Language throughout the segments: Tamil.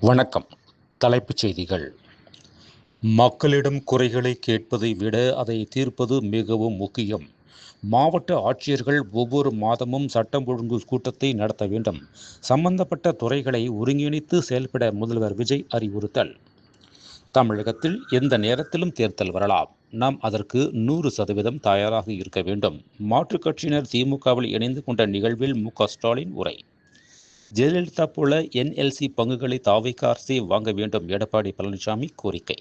வணக்கம். தலைப்புச் செய்திகள். மக்களிடம் குறைகளை கேட்பதை விட அதை தீர்ப்பது மிகவும் முக்கியம். மாவட்ட ஆட்சியர்கள் ஒவ்வொரு மாதமும் சட்டம் ஒழுங்கு கூட்டத்தை நடத்த வேண்டும். சம்பந்தப்பட்ட துறைகளை ஒருங்கிணைத்து செயல்பட முதல்வர் விஜய் அறிவுறுத்தல். தமிழகத்தில் எந்த நேரத்திலும் தேர்தல் வரலாம். நாம் அதற்கு 100% தயாராக இருக்க வேண்டும். மாற்றுக் கட்சியினர் திமுகவில் இணைந்து கொண்ட நிகழ்வில் மு.க. ஸ்டாலின் உரை. ஜெயலலிதா போல என்எல்சி பங்குகளை தாவேகா அரசே வாங்க வேண்டும். எடப்பாடி பழனிசாமி கோரிக்கை.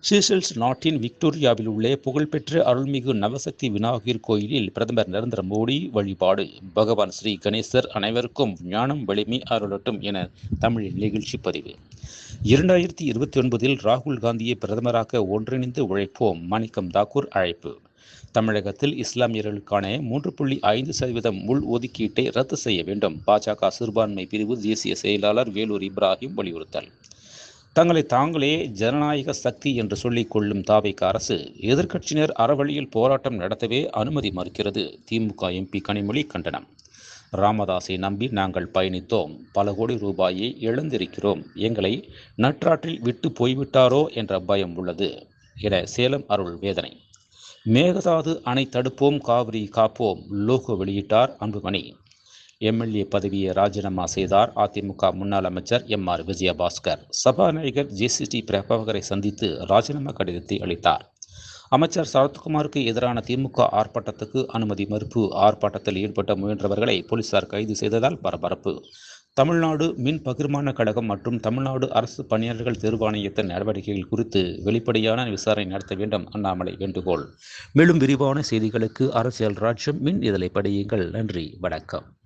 சீஷெல்ஸ் நாட்டின் விக்டோரியாவில் உள்ள புகழ்பெற்ற அருள்மிகு நவசக்தி விநாயகர் கோயிலில் பிரதமர் நரேந்திர மோடி வழிபாடு. பகவான் ஸ்ரீ கணேசர் அனைவருக்கும் ஞானம் வலிமை அருளட்டும் என தமிழில் நிகழ்ச்சி பதிவு. 2029 ராகுல் காந்தியை பிரதமராக ஒன்றிணைந்து உழைப்போம். மாணிக்கம் தாக்கூர் அழைப்பு. தமிழகத்தில் இஸ்லாமியர்களுக்கான 3.5% உள் ஒதுக்கீட்டை ரத்து செய்ய வேண்டும். பாஜக சிறுபான்மை பிரிவு தேசிய செயலாளர் வேலூர் இப்ராஹிம் வலியுறுத்தல். தங்களை தாங்களே ஜனநாயக சக்தி என்று சொல்லிக் கொள்ளும் தாவேகா அரசு எதிர்க்கட்சியினர் அறவழியில் போராட்டம் நடத்தவே அனுமதி மறுக்கிறது. திமுக எம்பி கனிமொழி கண்டனம். ராமதாஸை நம்பி நாங்கள் பயணித்தோம். பல கோடி ரூபாயை இழந்திருக்கிறோம். எங்களை நற்றாற்றில் விட்டு போய்விட்டாரோ என்ற பயம் உள்ளது என சேலம் அருள் வேதனை. மேகதாது அணை தடுப்போம், காவிரி காப்போம் லோகோ வெளியிட்டார் அன்புமணி. எம்எல்ஏ பதவியை ராஜினாமா செய்தார் அதிமுக முன்னாள் அமைச்சர் எம்.ஆர். விஜயபாஸ்கர். சபாநாயகர் ஜே.சி.டி. பிரபாகரை சந்தித்து ராஜினாமா கடிதத்தை அளித்தார். அமைச்சர் சரத்குமாருக்கு எதிரான திமுக ஆர்ப்பாட்டத்துக்கு அனுமதி மறுப்பு. ஆர்ப்பாட்டத்தில் ஈடுபட முயன்றவர்களை போலீசார் கைது செய்ததால் பரபரப்பு. தமிழ்நாடு மின் பகிர்மான கழகம் மற்றும் தமிழ்நாடு அரசு பணியாளர்கள் தேர்வாணையத்தின் நடவடிக்கைகள் குறித்து வெளிப்படையான விசாரணை நடத்த வேண்டும். அண்ணாமலை வேண்டுகோள். மேலும் விரிவான செய்திகளுக்கு அரசியல் ராஜ்யம் மின் இதழை படியுங்கள். நன்றி, வணக்கம்.